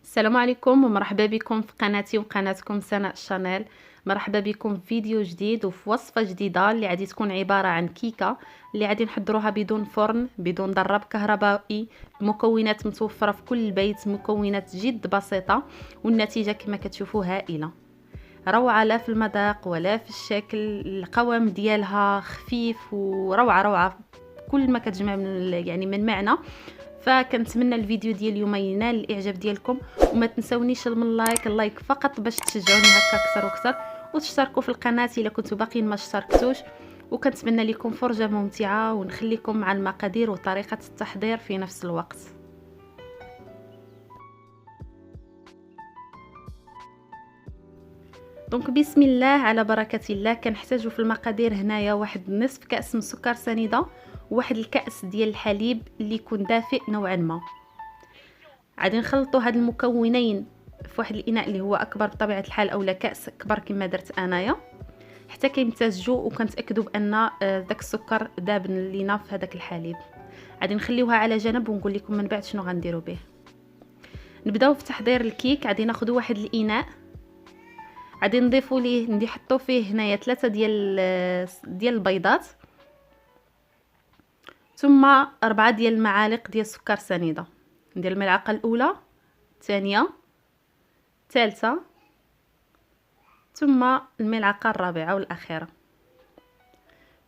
السلام عليكم ومرحبا بكم في قناتي وقناتكم سناء شانيل. مرحبا بكم في فيديو جديد وفي وصفة جديدة اللي غادي تكون عبارة عن كيكة اللي غادي نحضروها بدون فرن بدون ضراب كهربائي، مكونات متوفرة في كل بيت، مكونات جد بسيطة والنتيجة كما كتشوفوا هائلة، روعة لا في المذاق ولا في الشكل. القوام ديالها خفيف وروعة روعة كل ما كتجمع من معنى. فكنتمنى الفيديو ديال اليوم ينال الاعجاب ديالكم، وما تنسونيش من اللايك فقط باش تشجعوني هكا اكثر واكثر، وتشتركوا في القناه الا كنتوا باقيين ما اشتركتوش. وكنتمنى لكم فرجه ممتعه ونخليكم مع المقادير وطريقه التحضير في نفس الوقت. دونك بسم الله على بركه الله. كنحتاجوا في المقادير هنايا واحد نصف كاس من السكر سنيده، وواحد الكاس ديال الحليب اللي يكون دافئ نوعا ما. غادي نخلطوا هاد المكونين في واحد الاناء اللي هو اكبر بطبيعه الحال، اولا كاس كبر كما درت انايا، حتى كيمتزجوا وكنتاكدوا بان داك السكر داب لينا في هذاك الحليب. غادي نخليوها على جنب ونقول لكم من بعد شنو غنديروا به. نبداو في تحضير الكيك. غادي ناخذوا واحد الاناء، غادي نضيفوا ليه نحطوا فيه هنايا 3 ديال البيضات، ثم 4 ديال المعالق ديال السكر سنيده. ندير الملعقه الاولى، الثانيه، الثالثه، ثم الملعقه الرابعه والاخيره.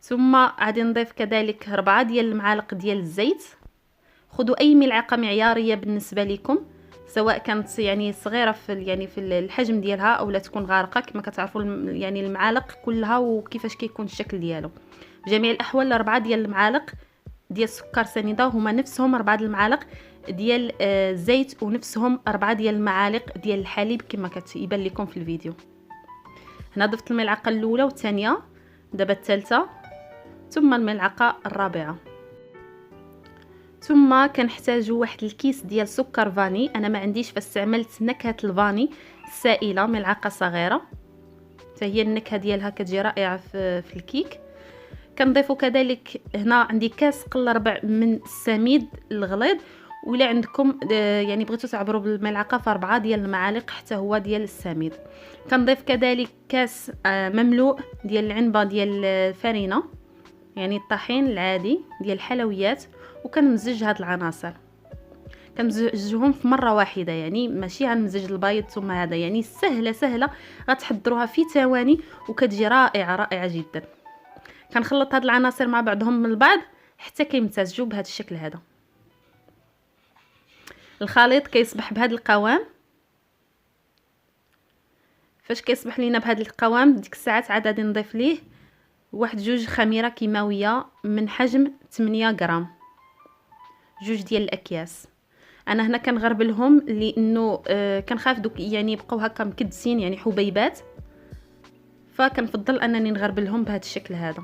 ثم غادي نضيف كذلك 4 ديال المعالق ديال الزيت. خذوا اي ملعقه معياريه بالنسبه لكم، سواء كانت صغيره في الحجم ديالها او لا تكون غارقه. كما كتعرفوا المعالق كلها وكيفاش كيكون الشكل ديالو. بجميع الاحوال 4 ديال المعالق ديال السكر سنيده هما نفسهم 4 المعالق ديال الزيت، ونفسهم 4 ديال المعالق ديال الحليب كما كتبان لكم في الفيديو. هنا ضفت الملعقه الاولى والثانيه، دابا الثالثه، ثم الملعقه الرابعه. ثم كنحتاجوا واحد الكيس ديال سكر فاني. انا ما عنديش فاستعملت نكهه الفاني السائله، ملعقه صغيره، حتى هي النكهه ديالها كتجي رائعه في الكيك. كنضيفوا كذلك هنا عندي كاس قل ربع من السميد الغليظ، ولا عندكم بغيتوا تعبروا بالملعقه ف4 ديال المعالق حتى هو ديال السميد. كنضيف كذلك كاس مملوء ديال العنبه ديال الفرينه، الطحين العادي ديال الحلويات، وكنمزج هاد العناصر. كنمزجهم في مره واحده، ماشي غنمزج البيض ثم هذا، سهله غتحضروها في ثواني وكتجي رائعه رائعه جدا. كنخلط هاد العناصر مع بعضهم من البعض حتى كيمتزجوا بهذا الشكل هذا. الخليط كيصبح بهذا القوام. فاش كيصبح لينا بهذا القوام ديك الساعات عاد غادي نضيف ليه واحد 2 خميره كيماويه من حجم 8 غرام، 2 ديال الاكياس. انا هنا كنغربلهم لانه كنخاف دوك يبقاو هكا مكدسين حبيبات، فكنفضل انني نغربلهم بهذا الشكل هذا.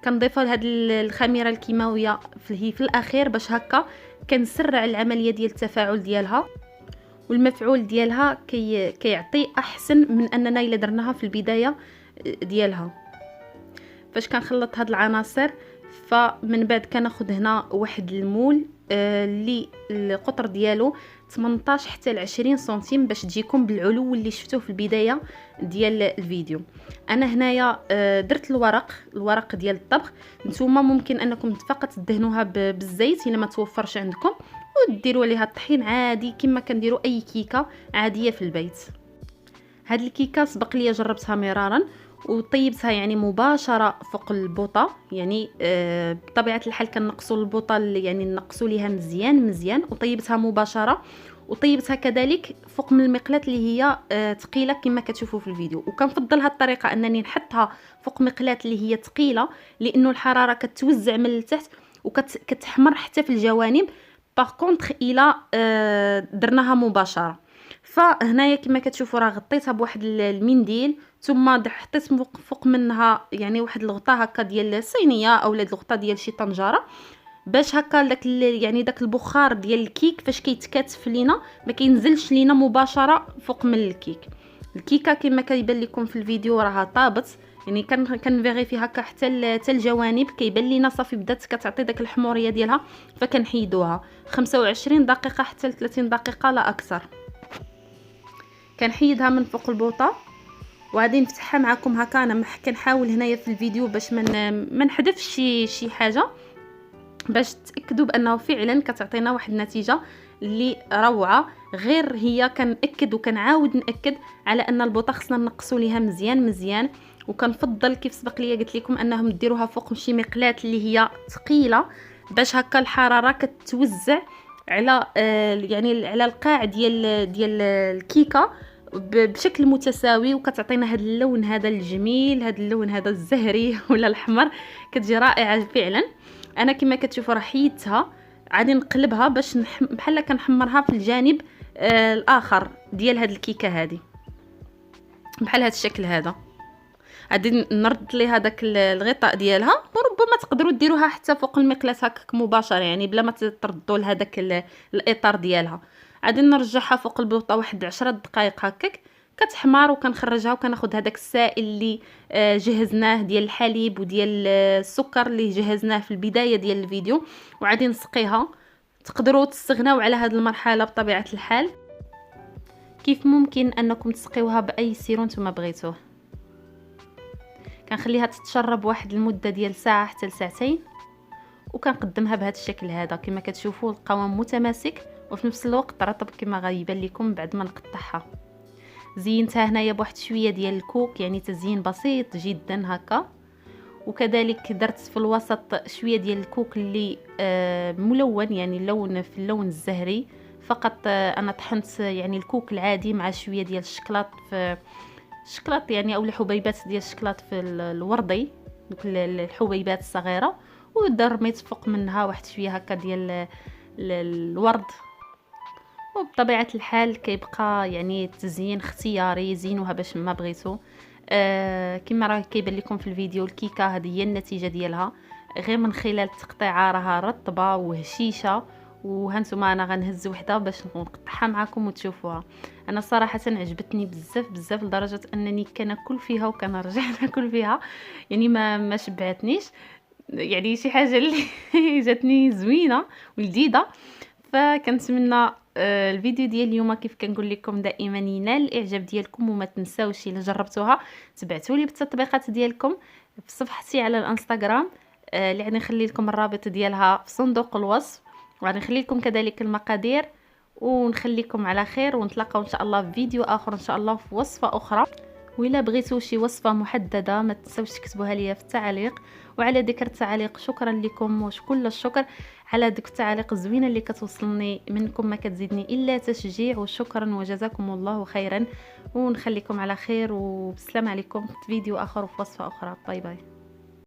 كنضيفوا لهاد الخميره الكيماويه في الاخير باش هكا كنسرع العمليه ديال التفاعل ديالها، والمفعول ديالها كيعطي احسن من اننا الا درناها في البدايه ديالها. فاش كنخلط هاد العناصر فمن بعد كناخذ هنا واحد المول اللي القطر ديالو 18 حتى ل 20 سنتيم باش تجيكم بالعلو اللي شفتوه في البدايه ديال الفيديو. انا هنايا درت الورق ديال الطبخ. نتوما ممكن انكم فقط تدهنوها بالزيت الا ما توفرش عندكم، وديروا عليها الطحين عادي كما كنديروا اي كيكه عاديه في البيت. هاد الكيكه سبق لي جربتها مرارا وطيبتها مباشره فوق البوطه، بطبيعه الحال كنقصوا البوطه نقصوا ليها مزيان وطيبتها مباشره، وطيبتها كذلك فوق من المقلاة اللي هي ثقيله كما كتشوفوا في الفيديو. وكنفضل هاد الطريقه انني نحطها فوق مقلاة اللي هي ثقيله، لانه الحراره كتوزع من التحت وكتحمر حتى في الجوانب. باغ كونطخ الى درناها مباشره، فهنايا كما كتشوفوا راه غطيتها بواحد المنديل، ثم حطيت فوق منها واحد الغطاء هكا ديال الصينيه او الغطاء ديال شي طنجره، باش هكا داك البخار ديال الكيك فاش كيتكاتف لينا ما كينزلش لينا مباشره فوق من الكيكه كما كيبان لكم في الفيديو راها طابت، يعني كنفيريفي هكا حتى الجوانب كيبان لينا صافي بدات كتعطي داك الحموريه ديالها، فكنحيدوها 25 دقيقه حتى ل 30 دقيقه لا اكثر. كنحيدها من فوق البوطه وغادي نفتحها معكم هكا. انا كنحاول هنايا في الفيديو باش ما نحذفش شي حاجه، باش تاكدوا بانه فعلا كتعطينا واحد النتيجه اللي روعه. غير هي كنأكد وكنعاود نأكد على ان البوطه خصنا نقصوا ليها مزيان، وكنفضل كيف سبق لي قلت لكم انهم ديروها فوق شي مقلاة اللي هي ثقيله، باش هكا الحراره كتوزع على يعني على القاع ديال الكيكه بشكل متساوي، وكتعطينا هذا اللون هذا الجميل، هذا اللون هذا الزهري ولا الاحمر، كتجي رائعه فعلا. انا كما كتشوفوا راه حيدتها، غادي نقلبها باش بحال كنحمرها في الجانب الاخر ديال هاد الكيكه هذه بحال هذا الشكل هذا. غادي نرد ليها داك الغطاء ديالها، وربما تقدروا ديروها حتى فوق المقلاة هكاك مباشره، يعني بلا ما تردوا لها داك الاطار ديالها. غادي نرجعها فوق البوطه واحد 10 دقائق هكاك كتحمر، وكنخرجها وكناخذ هذاك السائل اللي جهزناه ديال الحليب وديال السكر اللي جهزناه في البدايه ديال الفيديو، وغادي نسقيها. تقدروا تستغناو على هذه المرحله بطبيعه الحال، كيف ممكن انكم تسقيوها باي سيرو نتوما بغيتوه. كنخليها تتشرب واحد المده ديال ساعه حتى لساعتين، وكنقدمها بهذا الشكل هذا. كما كتشوفوا القوام متماسك وفي نفس الوقت رطب كما غيبان لكم بعد ما نقطعها. زينتها هنايا بواحد شويه ديال الكوك، يعني تزيين بسيط جدا هكا، وكذلك درت في الوسط شويه ديال الكوك اللي ملون، يعني لون في اللون الزهري فقط. انا طحنت يعني الكوك العادي مع شويه ديال الشكلاط، في الشكلاط يعني او الحبيبات ديال الشكلاط في الوردي، دوك الحبيبات الصغيره، ودرميت فوق منها واحد شويه هكا ديال الورد. وبطبيعه الحال كيبقى يعني تزيين اختياري، زينوها باش ما بغيتو. كما راه كيبان لكم في الفيديو الكيكه هذه هي النتيجه ديالها، غير من خلال التقطيعه راها رطبه وهشيشه. وهانتوما انا غنهز وحده باش نقطعها معكم وتشوفوها. انا صراحه عجبتني بزاف لدرجه انني كناكل فيها وكنرجع ناكل فيها، يعني ما شبعتنيش، يعني شي حاجه اللي جاتني زوينه ولذيذه. فكنتمنى الفيديو ديال اليوم كيف كنقول لكم دائما ينال الاعجاب ديالكم، وما تنساوش الا جربتوها تبعتوا لي بالتطبيقات ديالكم في صفحتي على الانستغرام، اللي غادي نخلي لكم الرابط ديالها في صندوق الوصف، وغادي نخلي لكم كذلك المقادير. ونخليكم على خير، ونتلاقاو ان شاء الله في فيديو اخر ان شاء الله في وصفه اخرى. وإلا بغيتوا شي وصفه محدده ما تنساوش تكتبوها لي في التعليق. وعلى ذكر التعليق شكرا لكم وكل الشكر على ديك التعاليق الزوينه اللي كتوصلني منكم، ما كتزيدني الا تشجيع، وشكرا وجزاكم الله خيرا. ونخليكم على خير وبسلام عليكم في فيديو اخر وفي وصفه اخرى. باي باي.